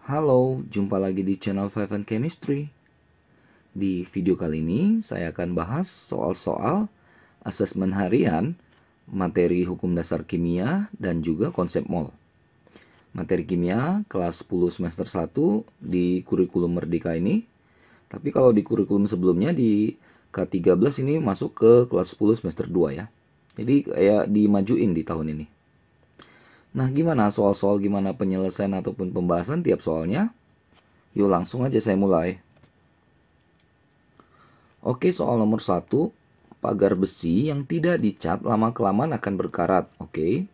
Halo, jumpa lagi di channel Five and Chemistry. Di video kali ini saya akan bahas soal-soal asesmen harian, materi hukum dasar kimia, dan juga konsep mol. Materi kimia kelas 10 semester 1 di kurikulum Merdeka ini. Tapi kalau di kurikulum sebelumnya di K13 ini masuk ke kelas 10 semester 2 ya. Jadi kayak dimajuin di tahun ini. Nah, gimana soal-soal gimana penyelesaian ataupun pembahasan tiap soalnya? Yuk langsung aja saya mulai. Oke, soal nomor 1, pagar besi yang tidak dicat lama-kelamaan akan berkarat. Oke,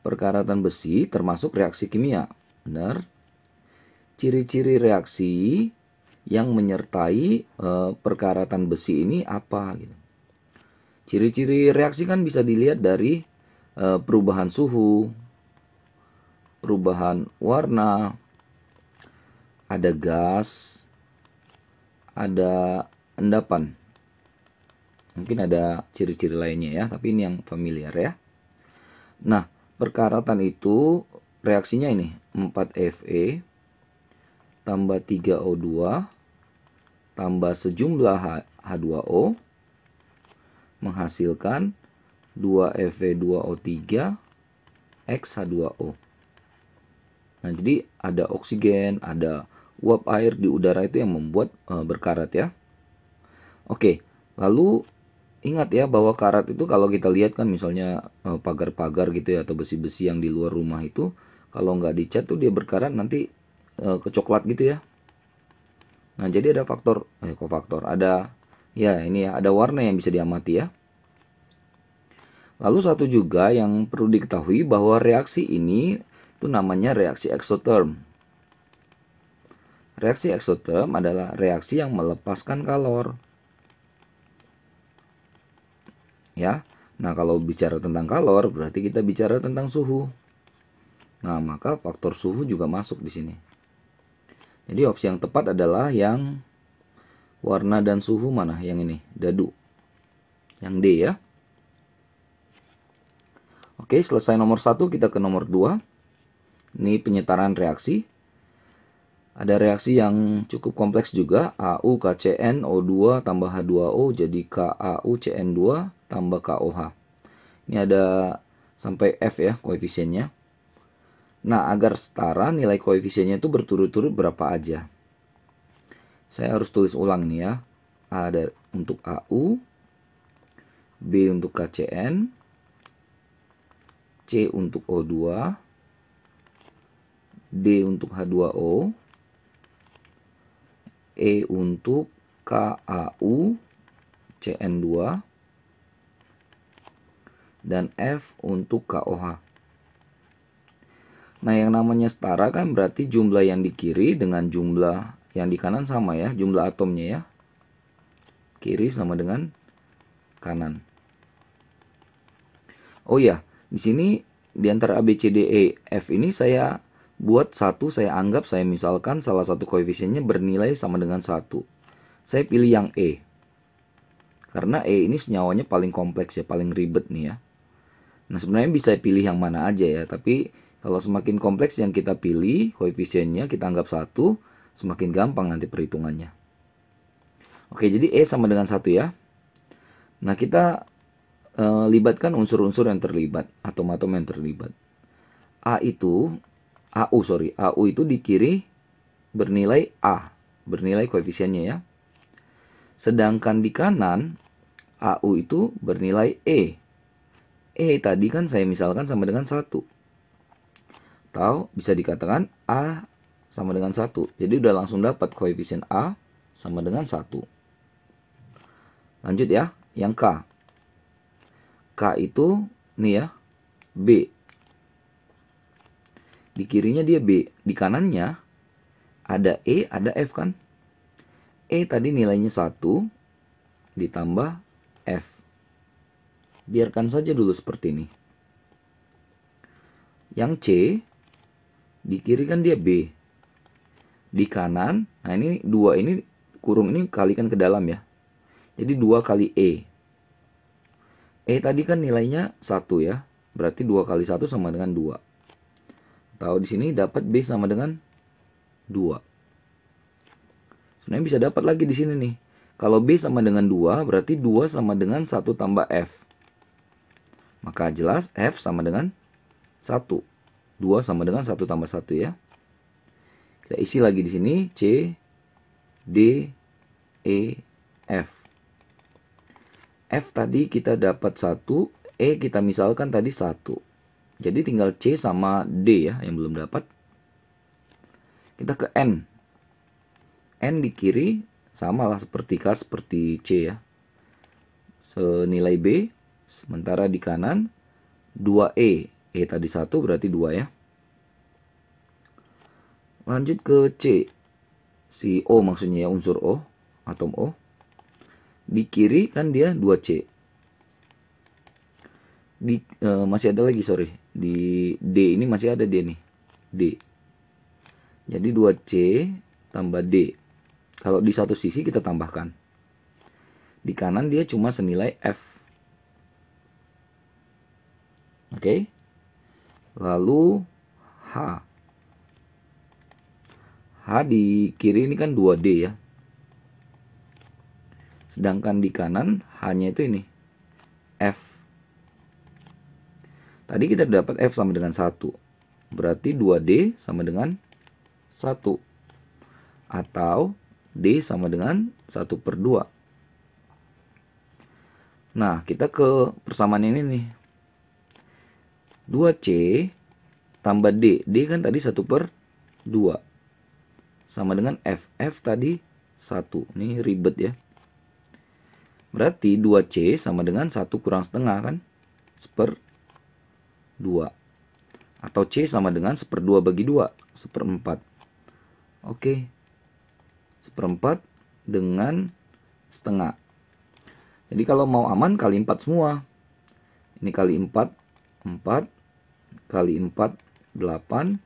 perkaratan besi termasuk reaksi kimia. Benar. Ciri-ciri reaksi yang menyertai perkaratan besi ini apa? Gitu. Ciri-ciri reaksi kan bisa dilihat dari perubahan suhu, perubahan warna, ada gas, ada endapan. Mungkin ada ciri-ciri lainnya ya, tapi ini yang familiar ya. Nah, perkaratan itu reaksinya ini 4Fe tambah 3O2 tambah sejumlah H2O menghasilkan 2Fe2O3 X H2O. Nah, jadi ada oksigen, ada uap air di udara itu yang membuat berkarat ya. Oke, lalu ingat ya bahwa karat itu kalau kita lihat kan misalnya pagar-pagar gitu ya atau besi-besi yang di luar rumah itu kalau nggak dicat tuh dia berkarat nanti kecoklat gitu ya. Nah, jadi ada faktor ada ya ini ya ada warna yang bisa diamati ya. Lalu satu juga yang perlu diketahui bahwa reaksi ini itu namanya reaksi eksoterm. Reaksi eksoterm adalah reaksi yang melepaskan kalor. Ya. Nah, kalau bicara tentang kalor berarti kita bicara tentang suhu. Nah, maka faktor suhu juga masuk di sini. Jadi opsi yang tepat adalah yang warna dan suhu mana? Yang ini, dadu. Yang D ya. Oke, selesai nomor 1, kita ke nomor 2. Ini penyetaran reaksi. Ada reaksi yang cukup kompleks juga, AuKCnO2 tambah H2O jadi KAuCN2 tambah KOH. Ini ada sampai F ya koefisiennya. Nah, agar setara nilai koefisiennya itu berturut-turut berapa aja. Saya harus tulis ulang nih ya. A untuk AU, B untuk KCN, C untuk O2, D untuk H2O, E untuk KAU CN2, dan F untuk KOH. Nah, yang namanya setara kan berarti jumlah yang di kiri dengan jumlah yang di kanan sama ya, jumlah atomnya ya. Kiri sama dengan kanan. Oh ya, di sini di antara A, B, C, D, E, F ini saya buat satu, saya anggap saya misalkan salah satu koefisiennya bernilai sama dengan 1. Saya pilih yang E. Karena E ini senyawanya paling kompleks ya, paling ribet nih ya. Nah, sebenarnya bisa pilih yang mana aja ya, tapi kalau semakin kompleks yang kita pilih, koefisiennya kita anggap 1, semakin gampang nanti perhitungannya. Oke, jadi E sama dengan 1 ya. Nah, kita libatkan unsur-unsur yang terlibat, atom-atom yang terlibat. AU itu di kiri bernilai A, bernilai koefisiennya ya. Sedangkan di kanan AU itu bernilai E. E tadi kan saya misalkan sama dengan 1. Atau bisa dikatakan A sama dengan 1. Jadi udah langsung dapat koefisien A sama dengan 1. Lanjut ya, yang K. K itu nih ya, B. Di kirinya dia B, di kanannya ada E, ada F kan. E tadi nilainya 1 ditambah F. Biarkan saja dulu seperti ini. Yang C, di kiri kan dia B. Di kanan, nah ini 2 ini kurung ini kalikan ke dalam ya. Jadi 2 kali E. E tadi kan nilainya 1 ya. Berarti 2 kali 1 sama dengan 2. Tahu di sini dapat B sama dengan 2. Sebenarnya bisa dapat lagi di sini nih. Kalau B sama dengan 2, berarti 2 sama dengan 1 tambah F. Maka jelas F sama dengan 1. 2 sama dengan 1 tambah 1 ya. Kita isi lagi di sini C, D, E, F. F tadi kita dapat 1, E kita misalkan tadi 1. Jadi tinggal C sama D ya yang belum dapat. Kita ke N. N di kiri sama lah seperti K seperti C ya. Senilai B. Sementara di kanan 2E. E tadi 1 berarti 2 ya. Lanjut ke C. Si O maksudnya ya, unsur O. Atom O. Di kiri kan dia 2C. Masih ada lagi sorry. Di D ini masih ada dia nih. D. Jadi 2C tambah D. Kalau di satu sisi kita tambahkan. Di kanan dia cuma senilai F. Oke. Lalu H. H di kiri ini kan 2D ya. Sedangkan di kanan H-nya itu ini. F. Tadi kita dapat F sama dengan 1. Berarti 2D sama dengan 1. Atau D sama dengan 1/2. Nah, kita ke persamaan ini nih. 2C tambah D. D kan tadi 1/2. Sama dengan F. F tadi 1. Ini ribet ya. Berarti 2C sama dengan 1 kurang setengah kan? 1/2. Atau C sama dengan 1/2 bagi 2. 1/4. Oke. 1/4 dengan setengah. Jadi kalau mau aman kali 4 semua. Ini kali 4, 4. Kali 4, 8.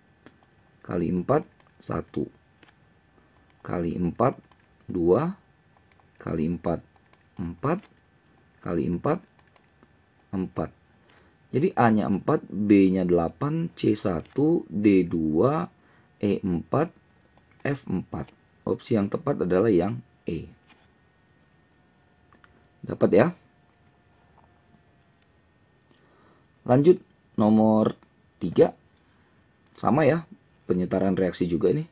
Kali 4, 1. Kali 4, 2. Kali 4, 4. Kali 4, 4. Jadi A-nya 4, B-nya 8, C1, D2, E4, F4. Opsi yang tepat adalah yang E. Dapat ya? Lanjut nomor 3. Sama ya, penyetaraan reaksi juga ini.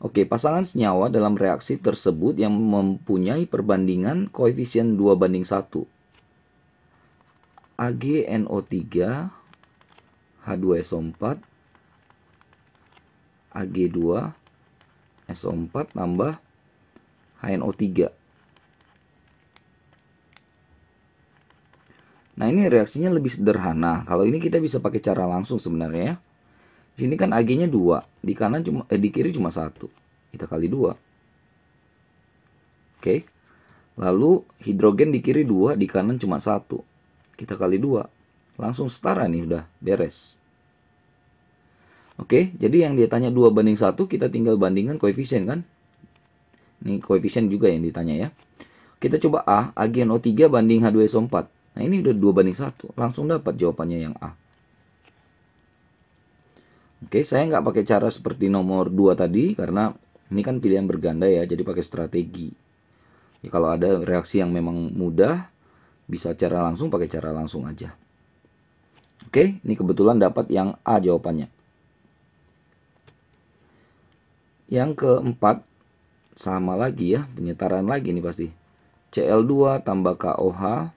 Oke, pasangan senyawa dalam reaksi tersebut yang mempunyai perbandingan koefisien 2:1. AgNO3 H2SO4 Ag2 SO4 tambah HNO3. Nah, ini reaksinya lebih sederhana. Kalau ini kita bisa pakai cara langsung sebenarnya ya. Di sini kan Ag-nya 2, di kanan di kiri cuma 1. Kita kali 2. Oke. Lalu hidrogen di kiri 2, di kanan cuma 1. Kita kali 2. Langsung setara nih, udah beres. Oke, jadi yang dia tanya 2:1, kita tinggal bandingkan koefisien kan? Ini koefisien juga yang ditanya ya. Kita coba A, AgNO3 banding H2SO4. Nah, ini udah 2:1. Langsung dapat jawabannya yang A. Oke, saya nggak pakai cara seperti nomor 2 tadi, karena ini kan pilihan berganda ya, jadi pakai strategi. Ya, kalau ada reaksi yang memang mudah, bisa cara langsung, pakai cara langsung aja. Oke, ini kebetulan dapat yang A jawabannya. Yang keempat, sama lagi ya, penyetaraan lagi nih pasti. Cl2 tambah KOH,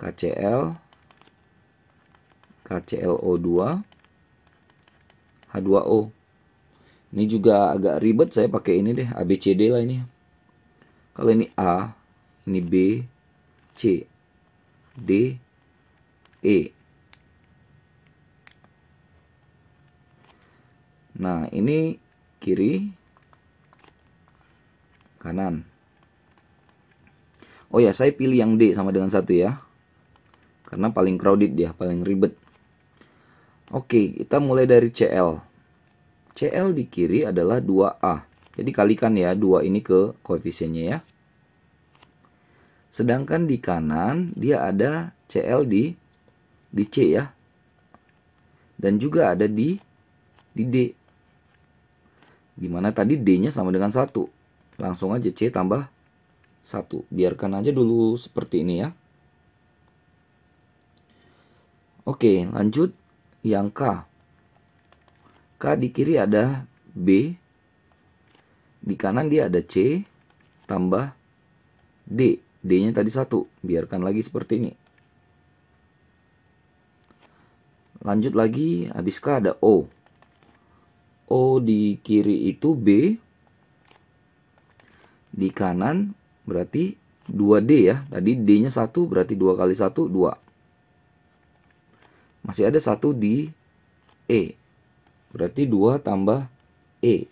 KCl, KClO2, H2O. Ini juga agak ribet, saya pakai ini deh, ABCD lah ini. Kalau ini A, ini B, C, D, E. Nah, ini kiri, kanan. Oh ya, saya pilih yang D sama dengan 1 ya. Karena paling crowded dia, paling ribet. Oke, kita mulai dari Cl. Cl di kiri adalah 2A. Jadi kalikan ya, 2 ini ke koefisiennya ya. Sedangkan di kanan, dia ada Cl di C ya. Dan juga ada di D. Dimana tadi D-nya sama dengan 1. Langsung aja C tambah 1. Biarkan aja dulu seperti ini ya. Oke, lanjut yang K. K di kiri ada B. Di kanan dia ada C tambah D. D-nya tadi 1. Biarkan lagi seperti ini. Lanjut lagi, habis K ada O. O di kiri itu B. Di kanan berarti 2D ya. Tadi D-nya 1 berarti 2 kali 1, 2. Masih ada 1 di E. Berarti 2 tambah E.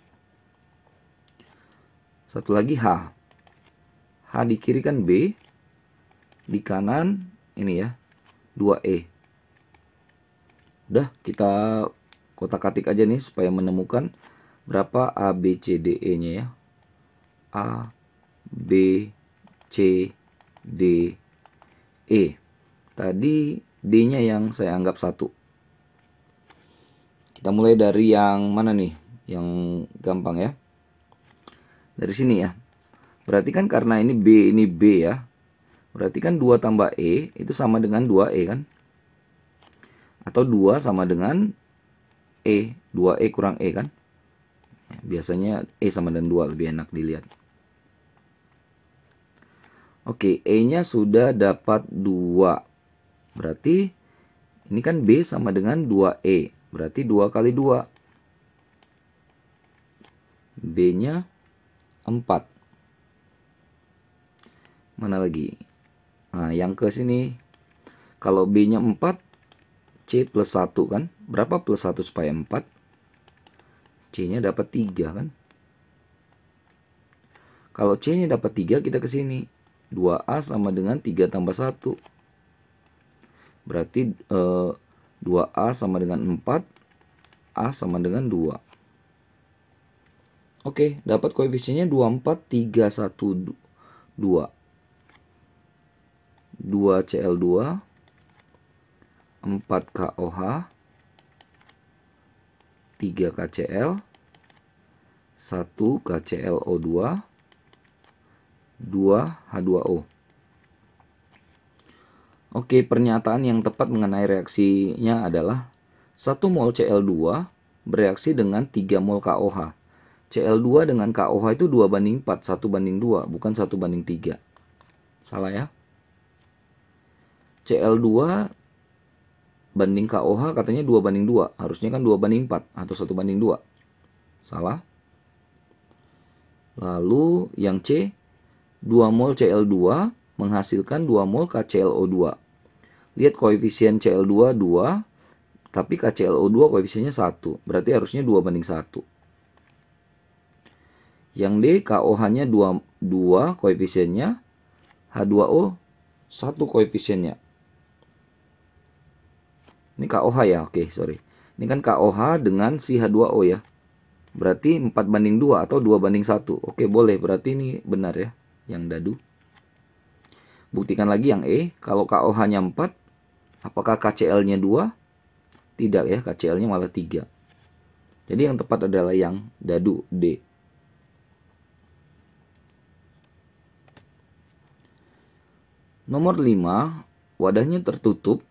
Satu lagi H. H di kiri kan B. Di kanan ini ya 2E. Udah, kita kotak-katik aja nih supaya menemukan berapa A, B, C, D, E-nya ya. A, B, C, D, E. Tadi D-nya yang saya anggap 1. Kita mulai dari yang mana nih? Yang gampang ya. Dari sini ya. Berarti kan karena ini B ya. Berarti kan 2 tambah E itu sama dengan 2E kan? Atau 2 sama dengan E. 2E kurang E kan? Biasanya E sama dengan 2 lebih enak dilihat. Oke, E-nya sudah dapat 2. Berarti ini kan B sama dengan 2E. Berarti 2 kali 2. B-nya 4. Mana lagi? Nah, yang ke sini. Kalau B-nya 4, C plus 1 kan? Berapa plus 1 supaya 4? C-nya dapat 3 kan? Kalau C-nya dapat 3, kita ke sini. 2A sama dengan 3 tambah 1. Berarti 2A sama dengan 4. A sama dengan 2. Oke, dapat koefisiennya 24, 3, 1, 2. 2Cl2, 4KOH, 3KCl, 1KClO2, 2H2O. Oke, pernyataan yang tepat mengenai reaksinya adalah 1 mol Cl2 bereaksi dengan 3 mol KOH. Cl2 dengan KOH itu 2 banding 4, 1 banding 2, bukan 1 banding 3. Salah ya? Cl2 banding KOH katanya 2 banding 2. Harusnya kan 2 banding 4 atau 1 banding 2. Salah. Lalu yang C, 2 mol Cl2 menghasilkan 2 mol KClO2. Lihat koefisien Cl2 2, tapi KClO2 koefisiennya 1. Berarti harusnya 2 banding 1. Yang D, KOH-nya 2 koefisiennya, H2O 1 koefisiennya. Ini KOH ya, oke sorry. Ini kan KOH dengan si H2O ya. Berarti 4 banding 2 atau 2 banding 1. Oke boleh, berarti ini benar ya, yang dadu. Buktikan lagi yang E, kalau KOH-nya 4, apakah KCl-nya 2? Tidak ya, KCl-nya malah 3. Jadi yang tepat adalah yang dadu, D. Nomor 5, wadahnya tertutup,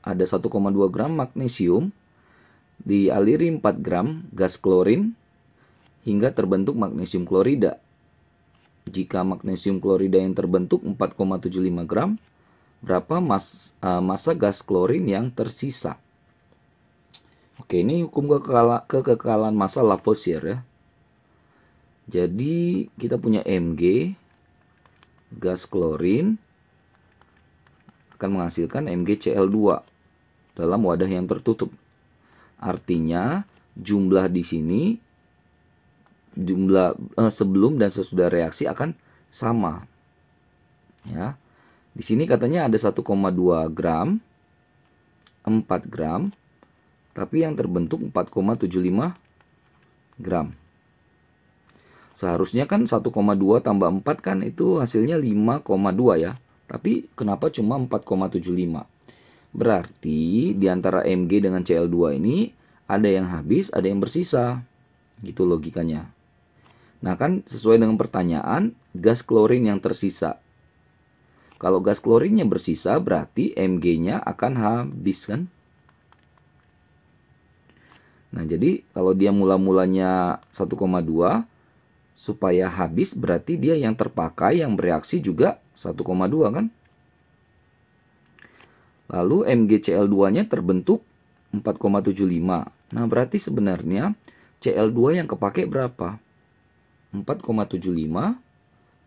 ada 1,2 gram magnesium, dialiri 4 gram gas klorin, hingga terbentuk magnesium klorida. Jika magnesium klorida yang terbentuk 4,75 gram, berapa massa gas klorin yang tersisa? Oke, ini hukum kekekalan massa Lavoisier ya. Jadi kita punya Mg, gas klorin, akan menghasilkan MgCl2 dalam wadah yang tertutup. Artinya jumlah di sini, jumlah sebelum dan sesudah reaksi akan sama. Ya. Di sini katanya ada 1,2 gram, 4 gram, tapi yang terbentuk 4,75 gram. Seharusnya kan 1,2 tambah 4 kan itu hasilnya 5,2 ya. Tapi kenapa cuma 4,75? Berarti di antara Mg dengan Cl2 ini ada yang habis, ada yang bersisa. Gitu logikanya. Nah kan sesuai dengan pertanyaan, gas klorin yang tersisa. Kalau gas klorinnya bersisa berarti Mg-nya akan habis kan? Nah jadi kalau dia mula-mulanya 1,2, supaya habis berarti dia yang terpakai yang bereaksi juga 1,2 kan? Lalu MgCl2-nya terbentuk 4,75. Nah, berarti sebenarnya Cl2 yang kepake berapa? 4,75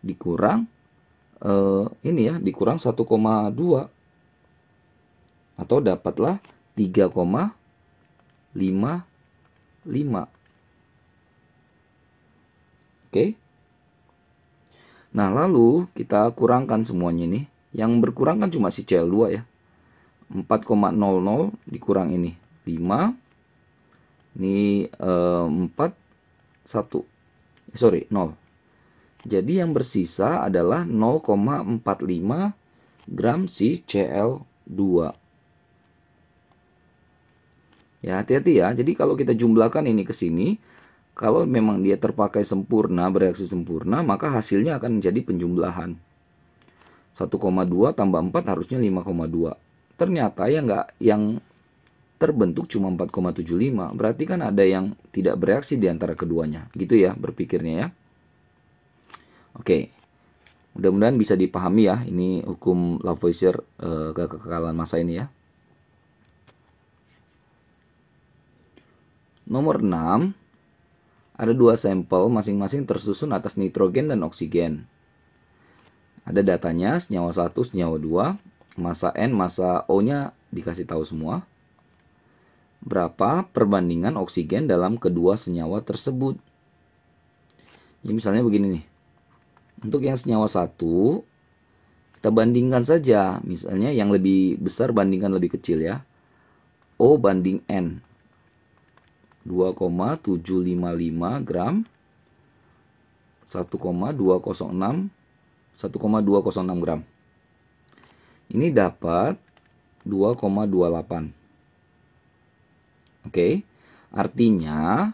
dikurang dikurang 1,2 atau dapatlah 3,55. Oke. Nah, lalu kita kurangkan semuanya nih. Yang berkurang kan cuma si Cl2 ya. 4,00 dikurang ini 5. Ini 4 1. Sorry, 0. Jadi yang bersisa adalah 0,45 gram si Cl2. Ya, hati-hati ya. Jadi kalau kita jumlahkan ini ke sini, kalau memang dia terpakai sempurna, bereaksi sempurna, maka hasilnya akan menjadi penjumlahan. 1,2 tambah 4 harusnya 5,2. Ternyata yang terbentuk cuma 4,75. Berarti kan ada yang tidak bereaksi di antara keduanya. Gitu ya berpikirnya ya. Oke. Mudah-mudahan bisa dipahami ya. Ini hukum Lavoisier kekekalan massa ini ya. Nomor 6. Ada dua sampel masing-masing tersusun atas nitrogen dan oksigen. Ada datanya senyawa 1, senyawa 2. Massa N, massa O-nya dikasih tahu semua. Berapa perbandingan oksigen dalam kedua senyawa tersebut. Jadi misalnya begini nih. Untuk yang senyawa 1, kita bandingkan saja. Misalnya yang lebih besar bandingkan lebih kecil ya. O banding N. 2,755 gram. 1,206 gram. Ini dapat 2,28. Oke. Artinya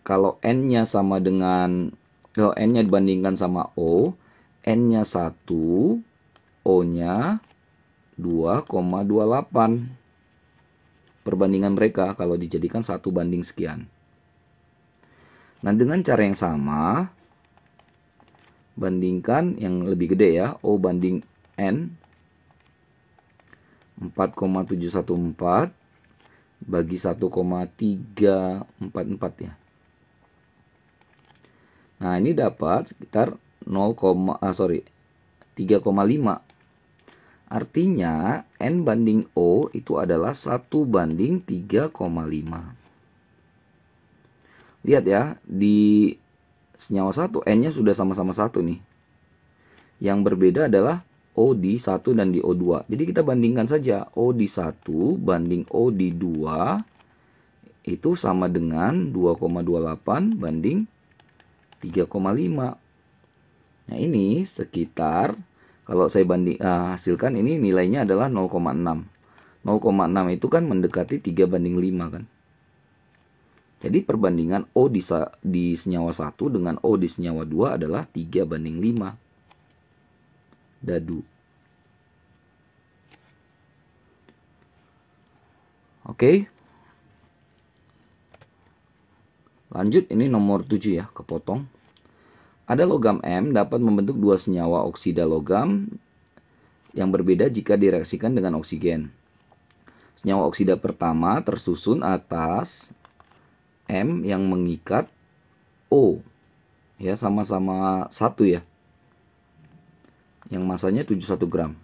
kalau N-nya sama dengan N-nya dibandingkan sama O, N-nya 1, O-nya 2,28. Perbandingan mereka kalau dijadikan 1 banding sekian. Nah, dengan cara yang sama, bandingkan yang lebih gede ya, O banding N, 4,714 bagi 1,344 ya. Nah, ini dapat sekitar 3,5. Artinya N banding O itu adalah 1 banding 3,5. Lihat ya, di senyawa 1 N-nya sudah sama-sama 1 nih. Yang berbeda adalah O di 1 dan di O2. Jadi kita bandingkan saja O di 1 banding O di 2 itu sama dengan 2,28 banding 3,5. Nah, ini sekitar kalau saya hasilkan ini nilainya adalah 0,6. 0,6 itu kan mendekati 3 banding 5 kan. Jadi perbandingan O di senyawa 1 dengan O di senyawa 2 adalah 3 banding 5. Dadu. Oke. Lanjut, ini nomor 7 ya, kepotong. Ada logam M dapat membentuk dua senyawa oksida logam yang berbeda jika direaksikan dengan oksigen. Senyawa oksida pertama tersusun atas M yang mengikat O. Ya, sama-sama 1 ya. Yang masanya 71 gram.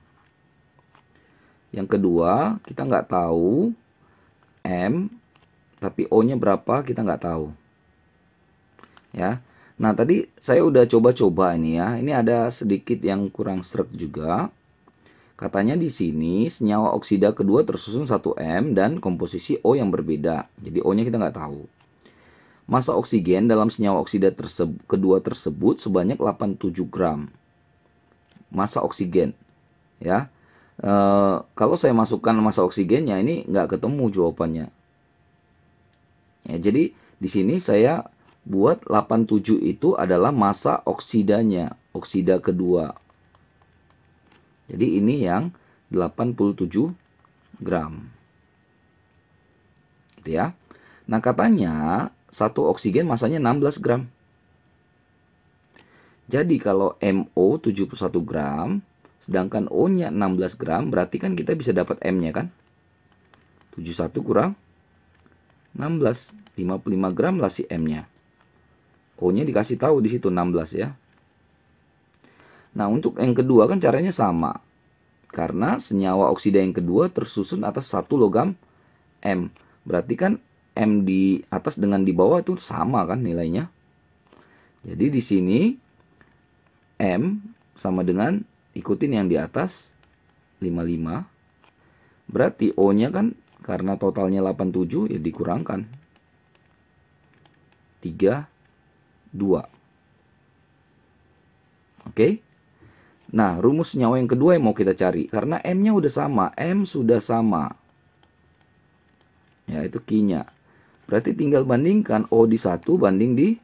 Yang kedua, kita nggak tahu M, tapi O-nya berapa kita nggak tahu. Ya. Nah, tadi saya udah coba-coba ini ya. Ini ada sedikit yang kurang sreg juga. Katanya di sini senyawa oksida kedua tersusun 1M dan komposisi O yang berbeda. Jadi O-nya kita nggak tahu. Massa oksigen dalam senyawa oksida kedua tersebut sebanyak 87 gram. Massa oksigen. Ya. Kalau saya masukkan massa oksigennya ini nggak ketemu jawabannya. Ya, jadi di sini saya buat 87 itu adalah massa oksidanya, oksida kedua. Jadi ini yang 87 gram. Gitu ya. Nah, katanya satu oksigen masanya 16 gram. Jadi kalau MO 71 gram, sedangkan O-nya 16 gram, berarti kan kita bisa dapat M-nya kan? 71 kurang 16, 55 gram lah si M-nya. O-nya dikasih tahu di situ 16 ya. Nah, untuk yang kedua kan caranya sama. Karena senyawa oksida yang kedua tersusun atas satu logam M. Berarti kan M di atas dengan di bawah itu sama kan nilainya. Jadi di sini M sama dengan ikutin yang di atas 55. Berarti O-nya kan karena totalnya 87 ya dikurangkan 32. Oke. Nah, rumus senyawa yang kedua yang mau kita cari. Karena M-nya udah sama. M sudah sama. Ya, itu Q-nya. Berarti tinggal bandingkan O di 1 banding di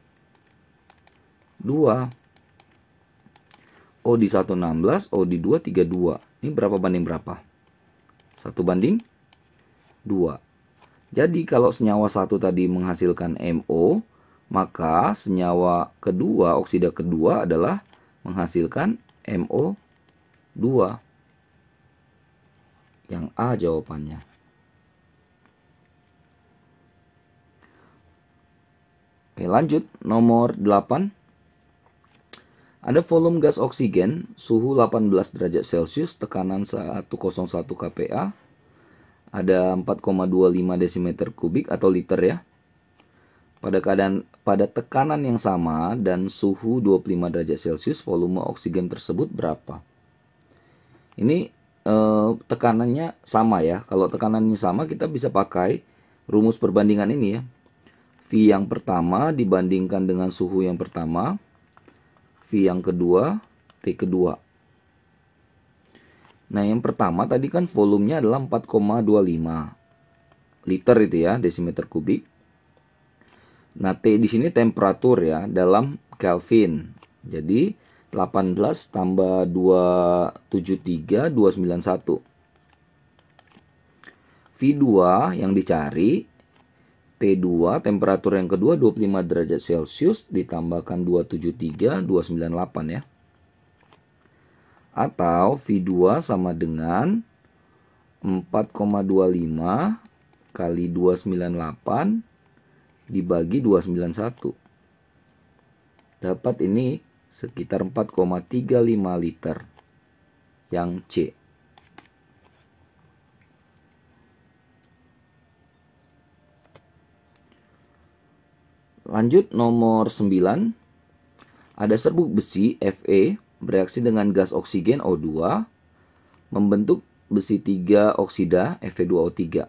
2. O di 1 16, O di 2 32. Ini berapa banding berapa? 1 banding 2. Jadi kalau senyawa 1 tadi menghasilkan MO, maka senyawa kedua, oksida kedua adalah menghasilkan MO2. Yang A jawabannya. Oke, lanjut nomor 8. Ada volume gas oksigen, suhu 18 derajat Celcius, tekanan 101 kPa, ada 4,25 desimeter kubik atau liter ya. Pada tekanan yang sama dan suhu 25 derajat Celcius, volume oksigen tersebut berapa? Ini tekanannya sama ya. Kalau tekanannya sama, kita bisa pakai rumus perbandingan ini ya. V yang pertama dibandingkan dengan suhu yang pertama, V yang kedua, T kedua. Nah, yang pertama tadi kan volumenya adalah 4,25 liter itu ya, desimeter kubik. Nah, T di sini temperatur ya, dalam Kelvin. Jadi 18 tambah 273 291. V2 yang dicari, T2 temperatur yang kedua 25 derajat Celcius ditambahkan 273 298 ya. Atau V2 sama dengan 4,25 kali 298 dibagi 291. Dapat ini sekitar 4,35 liter yang C. Lanjut nomor 9. Ada serbuk besi Fe bereaksi dengan gas oksigen O2 membentuk besi 3 oksida Fe2O3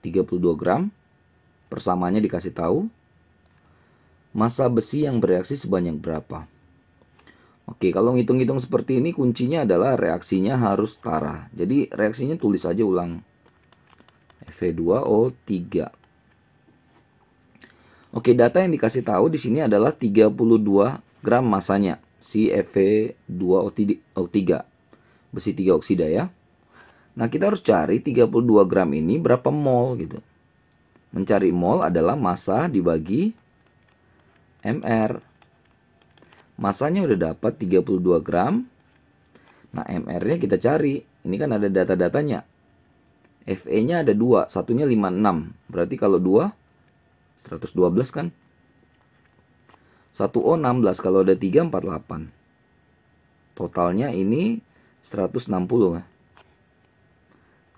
32 gram. Persamaannya dikasih tahu. Massa besi yang bereaksi sebanyak berapa? Oke, kalau ngitung-ngitung seperti ini kuncinya adalah reaksinya harus setara. Jadi reaksinya tulis aja ulang. Fe2O3. Oke, data yang dikasih tahu di sini adalah 32 gram masanya si Fe2O3, besi 3 oksida ya. Nah, kita harus cari 32 gram ini berapa mol gitu. Mencari mol adalah massa dibagi mR. Massanya udah dapat 32 gram. Nah, mR-nya kita cari. Ini kan ada data-datanya. Fe-nya ada 2, satunya 56. Berarti kalau 2 112 kan. 1O 16, kalau ada 3 48. Totalnya ini 160 ya.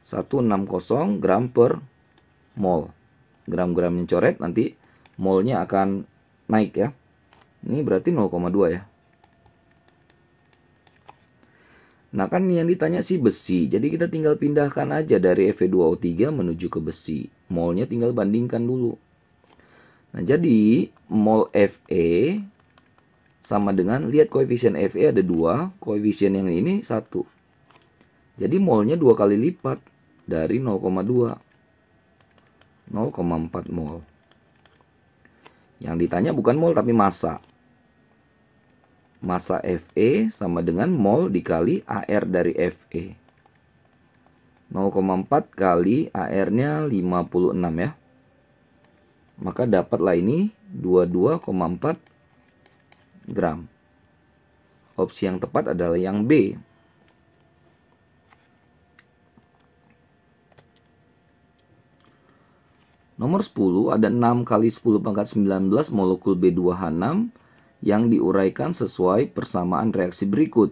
160 gram per mol. Gram-gramnya coret, nanti molnya akan naik ya. Ini berarti 0,2 ya. Nah, kan yang ditanya sih besi. Jadi kita tinggal pindahkan aja dari Fe2O3 menuju ke besi. Molnya tinggal bandingkan dulu. Nah, jadi mol Fe sama dengan, lihat koefisien Fe ada 2, koefisien yang ini 1. Jadi molnya 2 kali lipat dari 0,2. 0,4 mol. Yang ditanya bukan mol tapi massa. Massa Fe sama dengan mol dikali AR dari Fe. 0,4 kali AR-nya 56 ya. Maka dapatlah ini 22,4 gram. Opsi yang tepat adalah yang B. Nomor 10 ada 6 kali 10 pangkat 19 molekul B2H6 yang diuraikan sesuai persamaan reaksi berikut.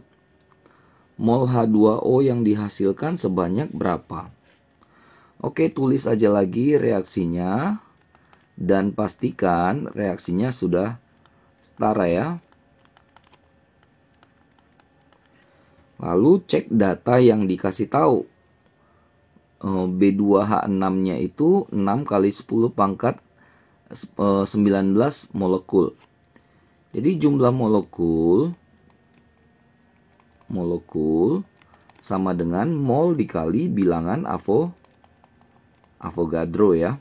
Mol H2O yang dihasilkan sebanyak berapa? Oke, tulis aja lagi reaksinya dan pastikan reaksinya sudah setara ya. Lalu cek data yang dikasih tahu. B2H6-nya itu 6 kali 10 pangkat 19 molekul. Jadi jumlah molekul sama dengan mol dikali bilangan Avogadro ya.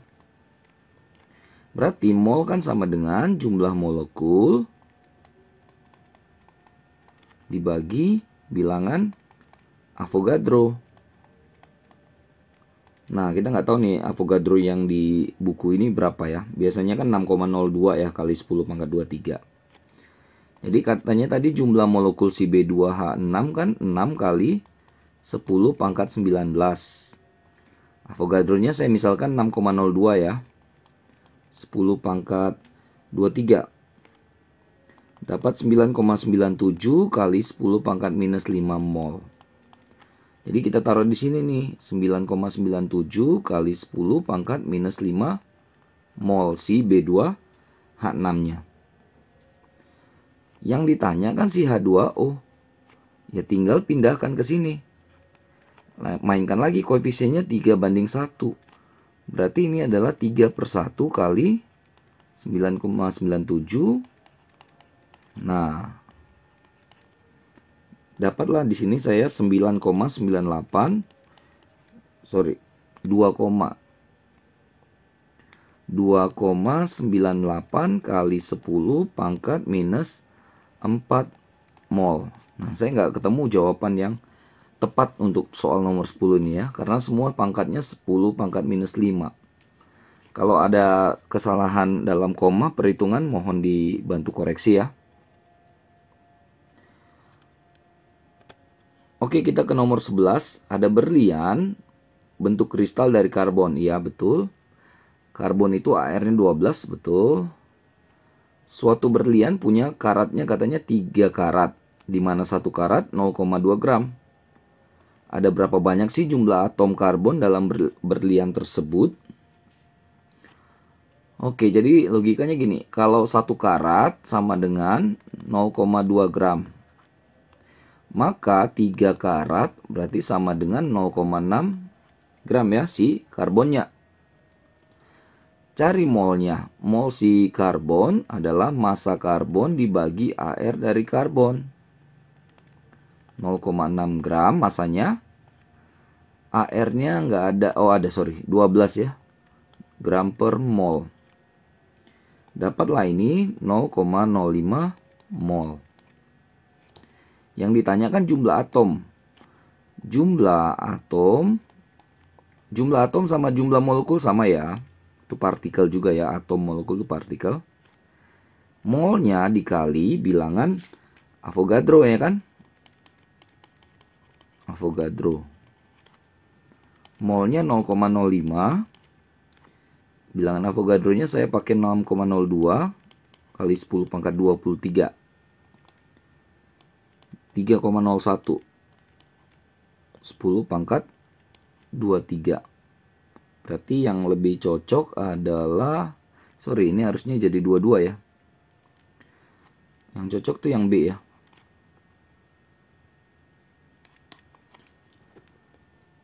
Berarti mol kan sama dengan jumlah molekul dibagi bilangan Avogadro. Nah, kita nggak tahu nih Avogadro yang di buku ini berapa ya. Biasanya kan 6,02 ya kali 10 pangkat 23. Jadi katanya tadi jumlah molekul si B2H6 kan 6 kali 10 pangkat 19. Avogadronya saya misalkan 6,02 ya. 10 pangkat 23. Dapat 9,97 kali 10 pangkat minus 5 mol. Jadi kita taruh di sini nih 9,97 kali 10 pangkat minus 5 mol si B2H6-nya. Yang ditanya kan si H2O. Ya tinggal pindahkan ke sini. Mainkan lagi koefisiennya 3:1. Berarti ini adalah 3/1 kali 9,97. Nah, dapatlah di sini saya 2,98 kali 10 pangkat minus 4 mol. Nah, saya nggak ketemu jawaban yang tepat untuk soal nomor 10 ini ya, karena semua pangkatnya 10 pangkat minus 5. Kalau ada kesalahan dalam koma perhitungan mohon dibantu koreksi ya. Oke, kita ke nomor 11. Ada berlian bentuk kristal dari karbon. Iya, betul. Karbon itu AR-nya 12, betul. Suatu berlian punya karatnya katanya 3 karat, di mana 1 karat 0,2 gram. Ada berapa banyak sih jumlah atom karbon dalam berlian tersebut? Oke, jadi logikanya gini. Kalau 1 karat sama dengan 0,2 gram. Maka 3 karat berarti sama dengan 0,6 gram ya si karbonnya. Cari molnya. Mol si karbon adalah massa karbon dibagi AR dari karbon. 0,6 gram masanya. AR-nya nggak ada. Oh ada, sorry. 12 ya. Gram per mol. Dapatlah ini 0,05 mol. Yang ditanyakan jumlah atom. Jumlah atom sama jumlah molekul sama ya. Itu partikel juga ya, atom molekul itu partikel. Molnya dikali bilangan Avogadro ya kan? Avogadro. Molnya 0,05. Bilangan Avogadronya saya pakai 6,02 kali 10 pangkat 23. 3,01. 10 pangkat 23. Berarti yang lebih cocok adalah, sorry ini harusnya jadi 22 ya. Yang cocok tuh yang B ya.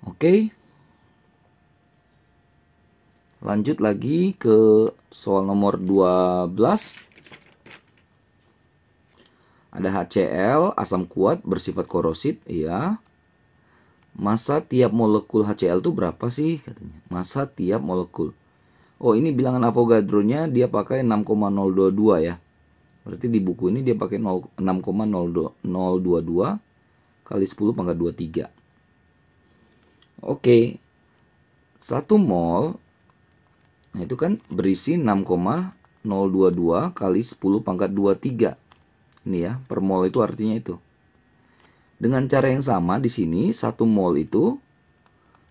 Oke. Lanjut lagi ke soal nomor 12. Ada HCl, asam kuat bersifat korosif, ya. Massa tiap molekul HCl itu berapa sih katanya? Massa tiap molekul. Oh, ini bilangan Avogadro-nya dia pakai 6,022 ya. Berarti di buku ini dia pakai 6,022 kali 10 pangkat 23. Oke. 1 mol nah itu kan berisi 6,022 kali 10 pangkat 23. Ini ya, per mol itu artinya itu. Dengan cara yang sama di sini 1 mol itu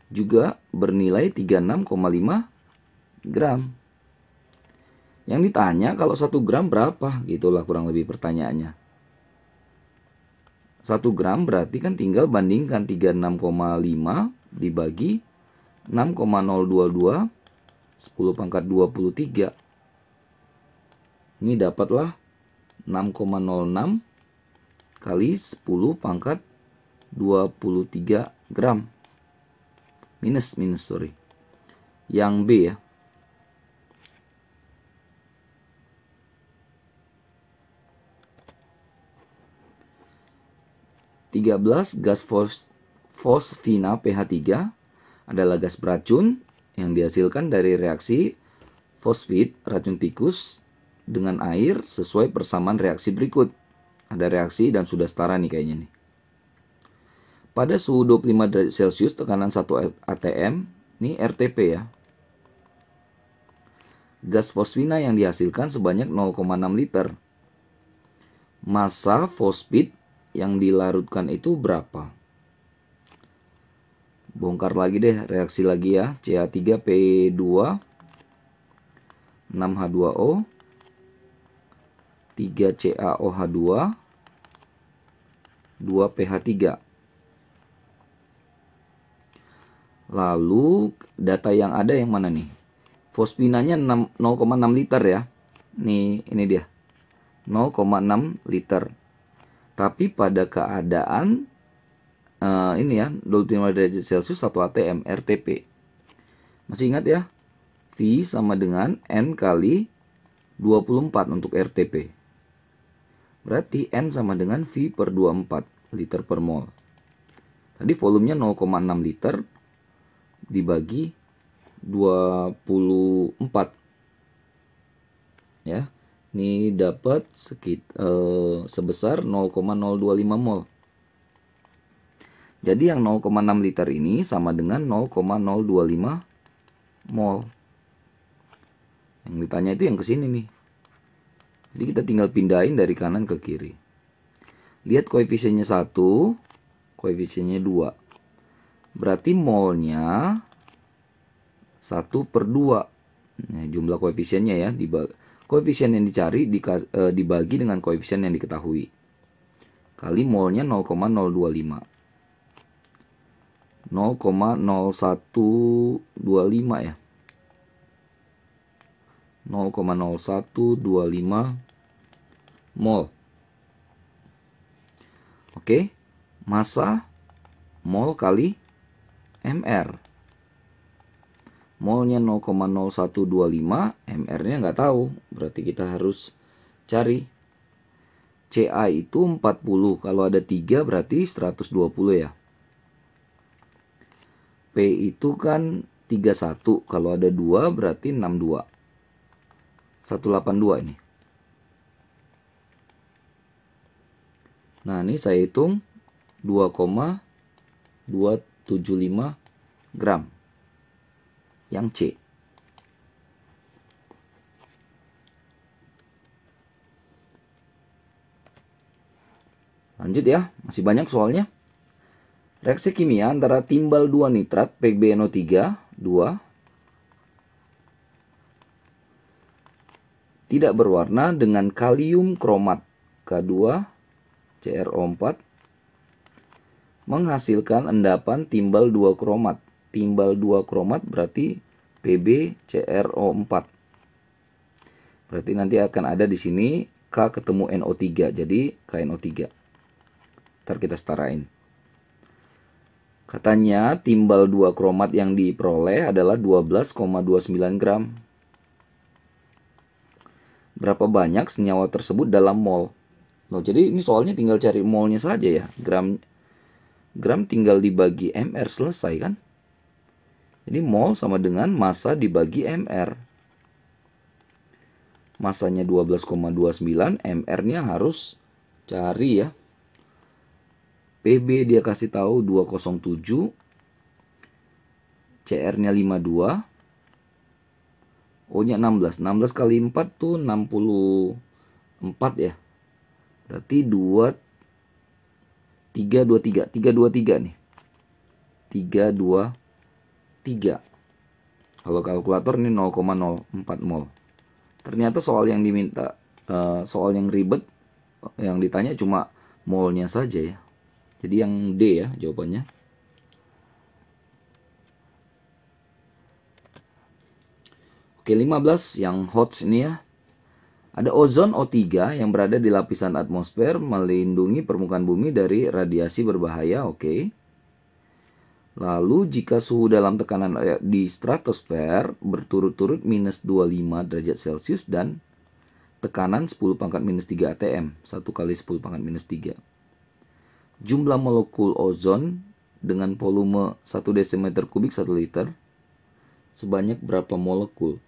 juga bernilai 36,5 gram. Yang ditanya kalau 1 gram berapa? Gitulah kurang lebih pertanyaannya. 1 gram berarti kan tinggal bandingkan 36,5 dibagi 6,022 10 pangkat 23. Ini dapatlah 6,06 kali 10 pangkat 23 gram. Minus sorry. Yang B ya. 13 gas fosfina pH 3 adalah gas beracun yang dihasilkan dari reaksi fosfit racun tikus dengan air sesuai persamaan reaksi berikut. Ada reaksi dan sudah setara nih kayaknya nih. Pada suhu 25 derajat Celcius tekanan 1 atm, ini RTP ya. Gas fosfina yang dihasilkan sebanyak 0,6 liter. Massa fosfit yang dilarutkan itu berapa? Bongkar lagi deh, reaksi lagi ya. CH3P2 6H2O 3CaOH2 2pH3. Lalu data yang ada yang mana nih? Fosfinanya 0,6 liter ya. Ini dia. 0,6 liter. Tapi pada keadaan ini ya 25 derajat Celcius 1 atm RTP. Masih ingat ya? V sama dengan N kali 24 untuk RTP. Berarti N sama dengan V per 24 liter per mol. Tadi volumenya 0,6 liter dibagi 24. Ya. Ini dapat sebesar 0,025 mol. Jadi yang 0,6 liter ini sama dengan 0,025 mol. Yang ditanya itu yang ke sini nih. Jadi kita tinggal pindahin dari kanan ke kiri. Lihat koefisiennya 1, koefisiennya 2. Berarti molnya 1 per 2. Nah, jumlah koefisiennya ya. Koefisien yang dicari dibagi dengan koefisien yang diketahui. Kali molnya 0,025. 0,0125 ya. 0,0125 mol. Oke, massa mol kali mr. Molnya 0,0125, mr-nya nggak tahu, berarti kita harus cari. Ca itu 40, kalau ada 3 berarti 120 ya. P itu kan 31, kalau ada 2 berarti 62. 182 ini. Nah, ini saya hitung 2,275 gram. Yang C. Lanjut ya, masih banyak soalnya. Reaksi kimia antara timbal 2 nitrat PbNO3 2 tidak berwarna dengan kalium kromat K2 CrO4 menghasilkan endapan timbal 2 kromat. Timbal 2 kromat berarti PbCrO4. Berarti nanti akan ada di sini K ketemu NO3, jadi KNO3. Ntar kita setarain. Katanya timbal 2 kromat yang diperoleh adalah 12,29 gram. Berapa banyak senyawa tersebut dalam mol? Loh, jadi ini soalnya tinggal cari molnya saja ya. Gram tinggal dibagi mr, selesai kan? Jadi mol sama dengan massa dibagi mr. Masanya 12,29, MR-nya harus cari ya. PB dia kasih tahu 207, CR-nya 52, O-nya 16. 16 kali 4 tuh 64 ya. Berarti 323 nih. 323. Kalau kalkulator ini 0,04 mol. Ternyata soal yang diminta, soal yang ribet, yang ditanya cuma molnya saja ya. Jadi yang D ya jawabannya. Oke, 15 yang HOTS ini ya. Ada ozon O3 yang berada di lapisan atmosfer melindungi permukaan bumi dari radiasi berbahaya. Oke. Lalu jika suhu dalam tekanan di stratosfer berturut-turut minus 25 derajat Celcius dan tekanan 10 pangkat minus 3 atm, 1 kali 10 pangkat minus 3. Jumlah molekul ozon dengan volume 1 desimeter kubik 1 liter sebanyak berapa molekul?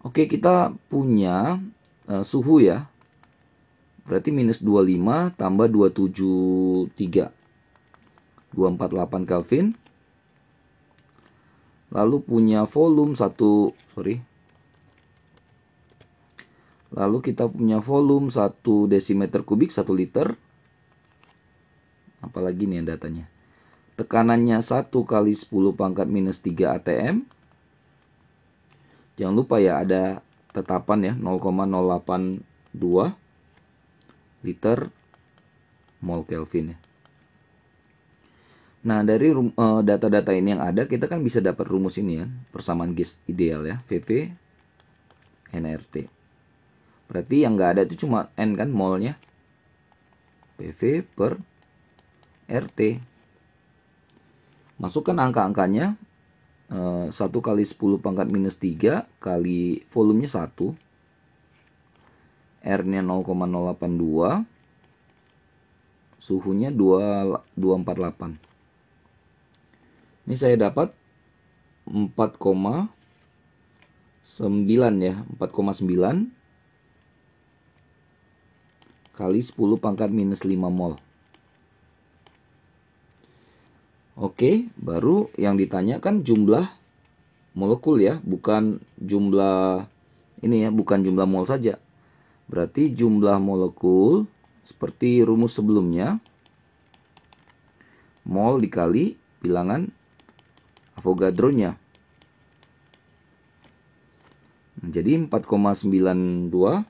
Oke, kita punya suhu ya. Berarti minus 25 tambah 273. 248 Kelvin. Lalu punya volume 1, Lalu kita punya volume 1 desimeter kubik 1 liter. Apalagi nih datanya. Tekanannya 1 kali 10 pangkat minus 3 atm. Jangan lupa ya ada tetapan ya 0,082 liter mol Kelvin ya. Nah, dari data-data ini yang ada, kita kan bisa dapat rumus ini ya, persamaan gas ideal ya, VV nRT. Berarti yang nggak ada itu cuma N kan, molnya. PV per RT. Masukkan angka-angkanya, 1 kali 10 pangkat minus 3 kali volumenya 1. R-nya 0,082. Suhunya 248. Ini saya dapat 4,9 ya. 4,9 kali 10 pangkat minus 5 mol. Oke, baru yang ditanyakan jumlah molekul ya, bukan jumlah ini ya, bukan jumlah mol saja. Berarti jumlah molekul seperti rumus sebelumnya, mol dikali bilangan Avogadro-nya. Jadi 4,92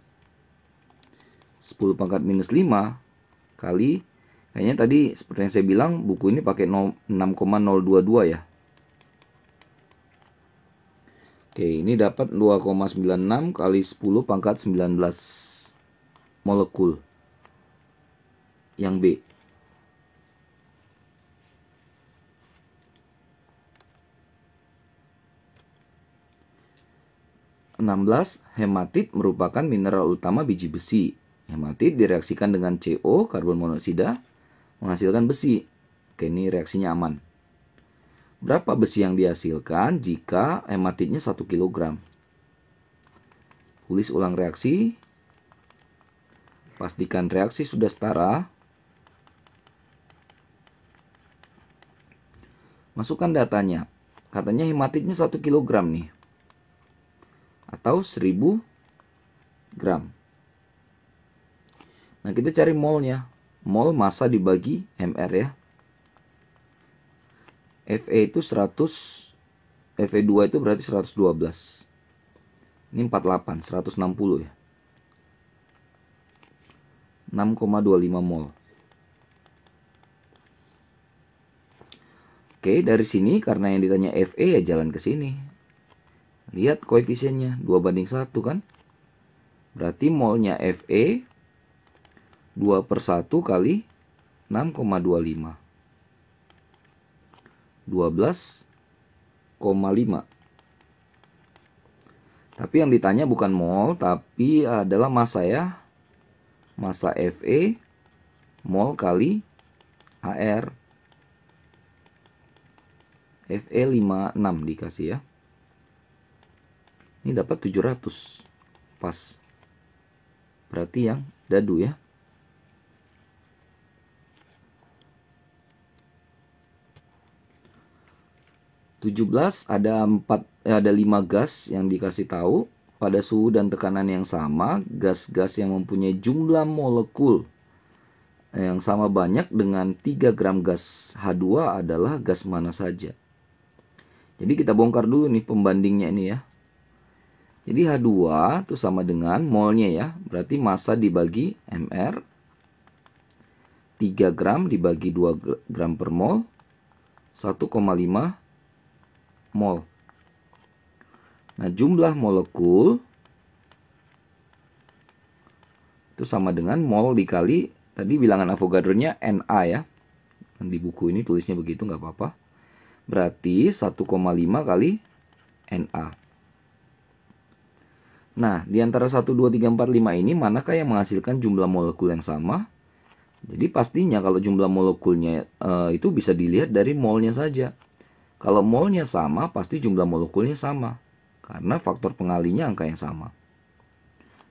10 pangkat minus 5 kali, kayaknya tadi seperti yang saya bilang buku ini pakai 6,022 ya. Oke, ini dapat 2,96 kali 10 pangkat 19 molekul. Yang B. 16. Hematit merupakan mineral utama biji besi. Hematit direaksikan dengan CO, karbon monoksida, menghasilkan besi. Oke, ini reaksinya aman. Berapa besi yang dihasilkan jika hematitnya 1 kg? Tulis ulang reaksi. Pastikan reaksi sudah setara. Masukkan datanya. Katanya hematitnya 1 kg nih. Atau 1000 gram. Nah, kita cari molnya. Mol massa dibagi MR ya. Fe itu 100, Fe2 itu berarti 112. Ini 48, 160 ya. 6,25 mol. Oke, dari sini karena yang ditanya Fe ya jalan ke sini. Lihat koefisiennya 2:1 kan. Berarti molnya Fe 2/1 kali 6,25. 12,5. Tapi yang ditanya bukan mol, tapi adalah massa ya. Massa Fe mol kali AR. Fe 56 dikasih ya. Ini dapat 700. pas. Berarti yang dadu ya. ada 5 gas yang dikasih tahu pada suhu dan tekanan yang sama, gas-gas yang mempunyai jumlah molekul yang sama banyak dengan 3 gram gas H2 adalah gas mana saja. Jadi kita bongkar dulu nih pembandingnya ini ya. Jadi H2 itu sama dengan molnya ya, berarti massa dibagi mR, 3 gram dibagi 2 gram per mol, 1,5 mol. Nah, jumlah molekul itu sama dengan mol dikali tadi bilangan Avogadro-nya Na ya. Di buku ini tulisnya begitu, nggak apa-apa. Berarti 1,5 kali Na. Nah, di antara 1, 2, 3, 4, 5 ini manakah yang menghasilkan jumlah molekul yang sama? Jadi pastinya kalau jumlah molekulnya itu bisa dilihat dari molnya saja. Kalau molnya sama, pasti jumlah molekulnya sama. Karena faktor pengalinya angka yang sama.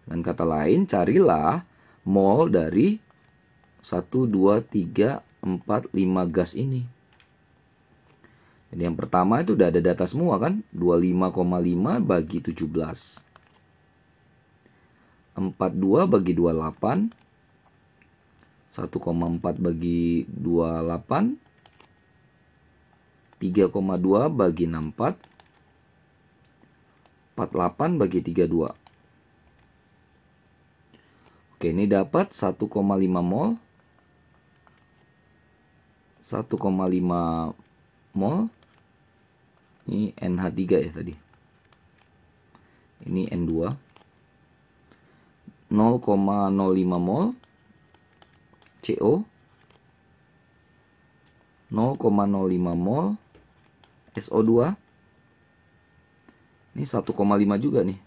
Dan kata lain, carilah mol dari 1, 2, 3, 4, 5 gas ini. Jadi yang pertama itu udah ada data semua kan? 25,5 bagi 17. 42 bagi 28. 1,4 bagi 28. 3,2 bagi 64. 48 bagi 32. Oke, ini dapat 1,5 mol. 1,5 mol. Ini NH3 ya tadi. Ini N2. 0,05 mol CO. 0,05 mol SO2. Ini 1,5 juga nih.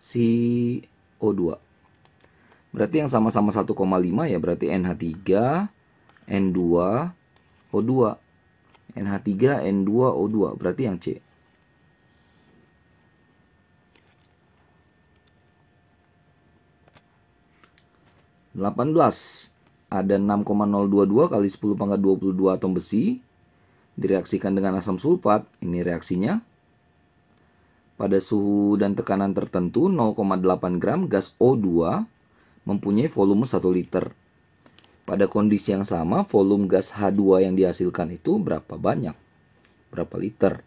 CO2. Berarti yang sama-sama 1,5 ya berarti NH3, N2, O2. NH3, N2, O2. Berarti yang C. Ada 6,022 kali 10 pangkat 22 atom besi direaksikan dengan asam sulfat. Ini reaksinya. Pada suhu dan tekanan tertentu 0,8 gram gas O2 mempunyai volume 1 liter. Pada kondisi yang sama volume gas H2 yang dihasilkan itu berapa banyak? Berapa liter?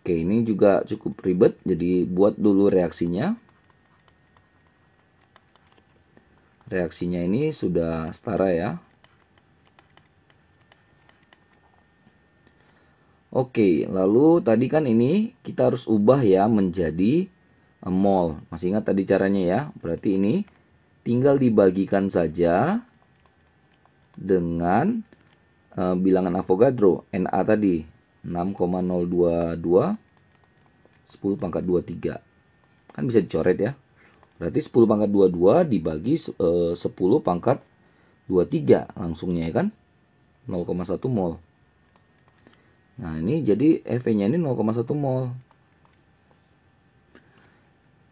Oke, ini juga cukup ribet. Jadi buat dulu reaksinya. Reaksinya ini sudah setara ya. Oke, lalu tadi kan ini kita harus ubah ya menjadi mol. Masih ingat tadi caranya ya? Berarti ini tinggal dibagikan saja dengan bilangan Avogadro. Na tadi 6,022 10 pangkat 23. Kan bisa dicoret ya. Berarti 10 pangkat 22 dibagi 10 pangkat 23 langsungnya ya kan. 0,1 mol. Nah ini jadi Fe-nya ini 0,1 mol.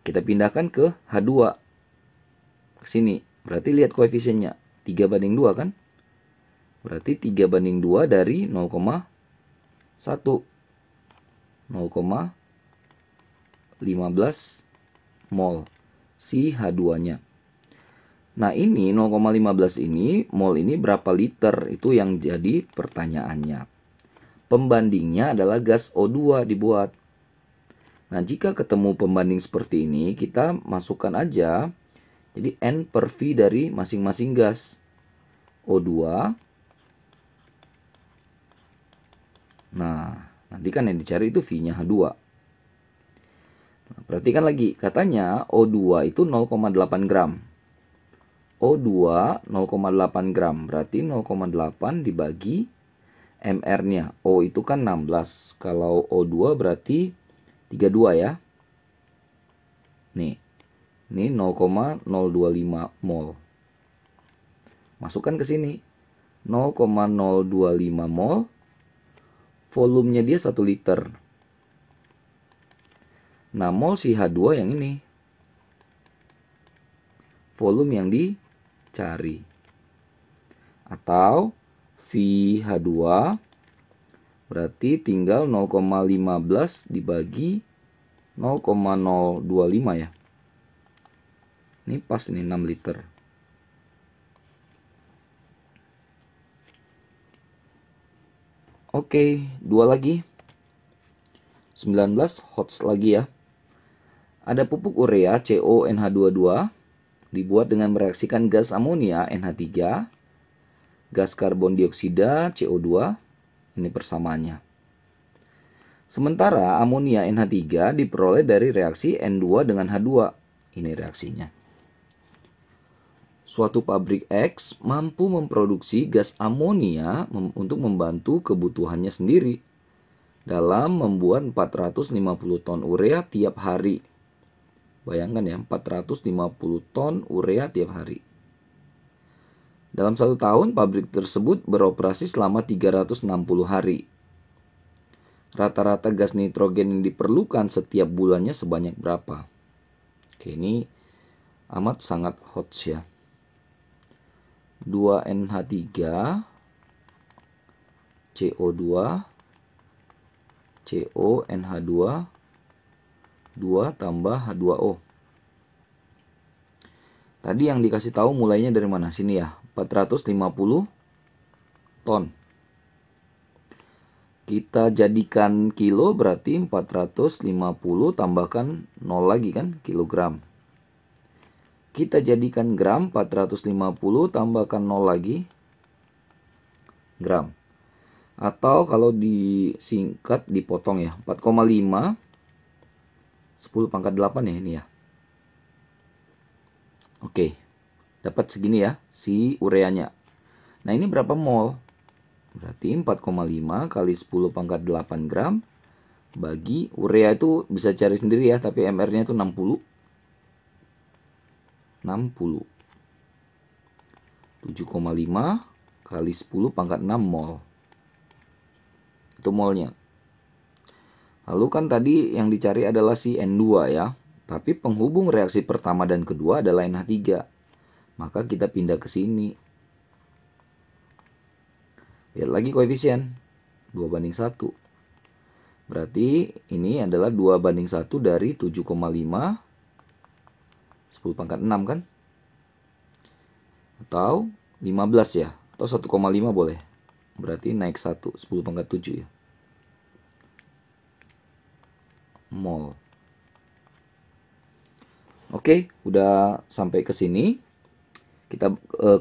Kita pindahkan ke H2. Ke sini. Berarti lihat koefisiennya. 3 banding 2 kan. Berarti 3 banding 2 dari 0,1. 0,15 mol. Si H2-nya. Nah ini 0,15 ini, mol ini berapa liter? Itu yang jadi pertanyaannya. Pembandingnya adalah gas O2 dibuat. Nah jika ketemu pembanding seperti ini, kita masukkan aja. Jadi N per V dari masing-masing gas. O2. Nah nanti kan yang dicari itu V-nya H2. Nah, perhatikan lagi, katanya O2 itu 0,8 gram. O2 0,8 gram, berarti 0,8 dibagi MR-nya. O itu kan 16. Kalau O2 berarti 32 ya. Nih. Ini 0,025 mol. Masukkan ke sini. 0,025 mol. Volumenya dia 1 liter. Nah, mol si H2 yang ini. Volume yang dicari. Atau VH2 berarti tinggal 0,15 dibagi 0,025 ya. Ini pas ini 6 liter. Oke, dua lagi. 19 HOTS lagi ya. Ada pupuk urea CONH22 dibuat dengan mereaksikan gas amonia NH3, gas karbon dioksida CO2. Ini persamaannya. Sementara amonia NH3 diperoleh dari reaksi N2 dengan H2. Ini reaksinya. Suatu pabrik X mampu memproduksi gas amonia untuk membantu kebutuhannya sendiri dalam membuat 450 ton urea tiap hari. Bayangkan ya, 450 ton urea tiap hari. Dalam 1 tahun, pabrik tersebut beroperasi selama 360 hari. Rata-rata gas nitrogen yang diperlukan setiap bulannya sebanyak berapa? Oke, ini amat sangat hot ya. 2NH3, CO2, CONH2, 2 tambah H2O. Tadi yang dikasih tahu mulainya dari mana? Sini ya, 450 ton. Kita jadikan kilo berarti 450 tambahkan 0 lagi kan, kilogram. Kita jadikan gram, 450 tambahkan 0 lagi, gram. Atau kalau disingkat dipotong ya, 4,5 10 pangkat 8 ya ini ya. Oke, dapat segini ya si ureanya. Nah, ini berapa mol? Berarti 4,5 kali 10 pangkat 8 gram bagi urea itu bisa cari sendiri ya, tapi MR-nya itu 60. 7,5 kali 10 pangkat 6 mol. Itu molnya. Lalu kan tadi yang dicari adalah si N2 ya. Tapi penghubung reaksi pertama dan kedua adalah NH3. Maka kita pindah ke sini. Lihat lagi koefisien. 2:1. Berarti ini adalah 2:1 dari 7,5. 10 pangkat 6 kan? Atau 15 ya. Atau 1,5 boleh. Berarti naik 1. 10 pangkat 7 ya. Mol. Oke, udah sampai ke sini. Kita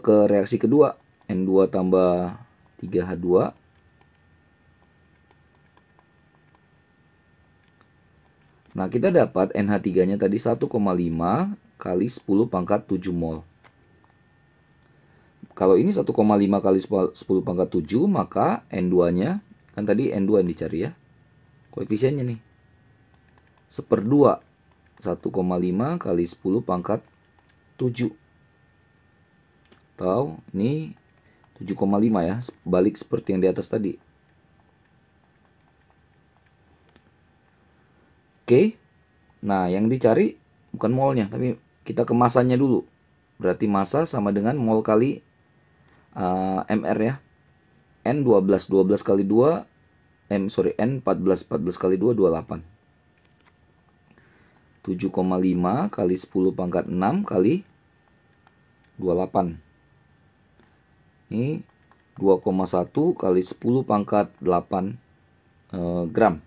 ke reaksi kedua. N2 tambah 3H2. Nah, kita dapat NH3-nya tadi 1,5 kali 10 pangkat 7 mol. Kalau ini 1,5 kali 10 pangkat 7, maka N2-nya, kan tadi N2 yang dicari ya. Koefisiennya nih. 1/2. 1,5 kali 10 pangkat 7. Atau ini 7,5 ya, balik seperti yang di atas tadi. Oke. Nah, yang dicari bukan molnya, tapi kita ke masanya dulu. Berarti massa sama dengan mol kali MR ya. N12 kali 2, N14 kali 2, 28. 7,5 kali 10 pangkat 6 kali 28. Ini 2,1 kali 10 pangkat 8 gram.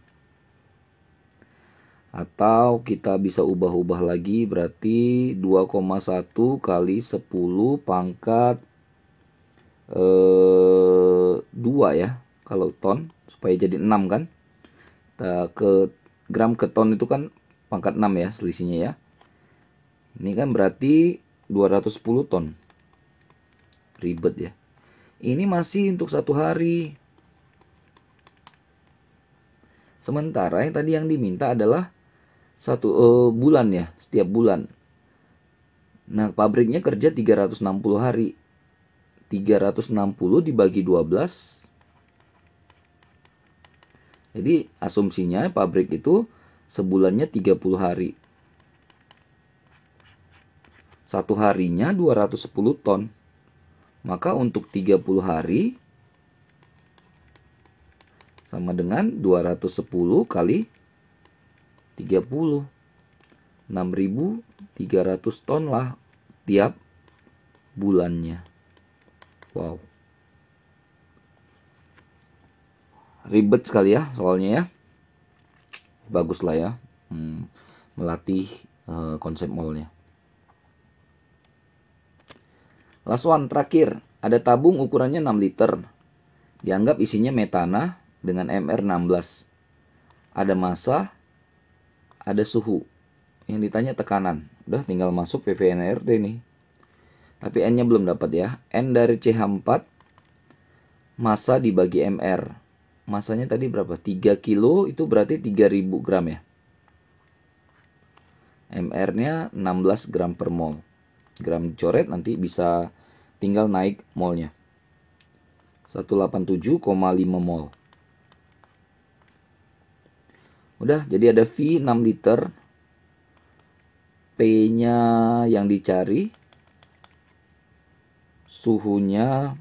Atau kita bisa ubah-ubah lagi, berarti 2,1 kali 10 pangkat 2 ya. Kalau ton, supaya jadi 6 kan. Ke gram ke ton itu kan pangkat 6 ya selisihnya ya. Ini kan berarti 210 ton. Ribet ya. Ini masih untuk 1 hari. Sementara yang tadi yang diminta adalah 1 bulan ya, setiap bulan. Nah, pabriknya kerja 360 hari. 360 dibagi 12. Jadi asumsinya pabrik itu Sebulannya 30 hari. Satu harinya 210 ton. Maka untuk 30 hari sama dengan 210 kali 30. 6.300 ton lah tiap bulannya. Wow. Ribet sekali ya soalnya ya. Bagus lah ya. Melatih konsep molnya. Last one, terakhir. Ada tabung ukurannya 6 liter. Dianggap isinya metana dengan MR16. Ada massa, ada suhu. Yang ditanya tekanan. Udah tinggal masuk PV/NRT nih. Tapi N-nya belum dapat ya. N dari CH4, massa dibagi MR. Massanya tadi berapa? 3 kilo, itu berarti 3000 gram ya. MR-nya 16 gram per mol. Gram coret nanti bisa tinggal naik molnya. 187,5 mol. Udah, jadi ada V 6 liter. P-nya yang dicari. Suhunya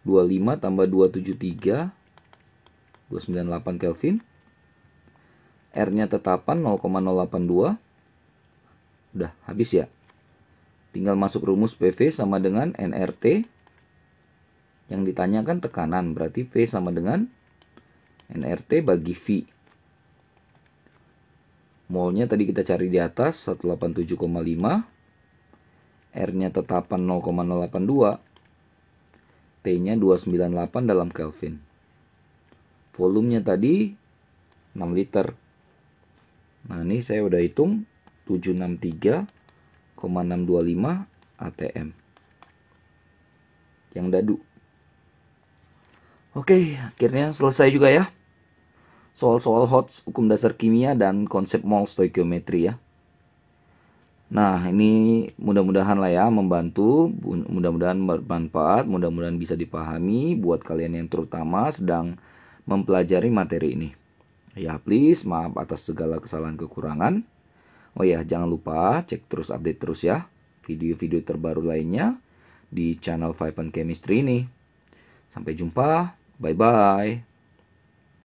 25 tambah 273. 298 Kelvin. R-nya tetapan 0,082. Udah, habis ya. Tinggal masuk rumus PV sama dengan NRT. Yang ditanyakan tekanan, berarti P sama dengan NRT bagi V. Molnya tadi kita cari di atas 187,5. R-nya tetapan 0,082. T-nya 298 dalam Kelvin. Volumenya tadi 6 liter. Nah, ini saya udah hitung 763,625 ATM. Yang dadu. Oke, akhirnya selesai juga ya. Soal-soal HOTS, hukum dasar kimia dan konsep mol stoikiometri ya. Nah, ini mudah-mudahan lah ya membantu, mudah-mudahan bermanfaat, mudah-mudahan bisa dipahami buat kalian yang terutama sedang mempelajari materi ini. Ya, please maaf atas segala kesalahan kekurangan. Oh ya, jangan lupa cek terus, update terus ya video-video terbaru lainnya di channel 5 Chemistry ini. Sampai jumpa, bye-bye.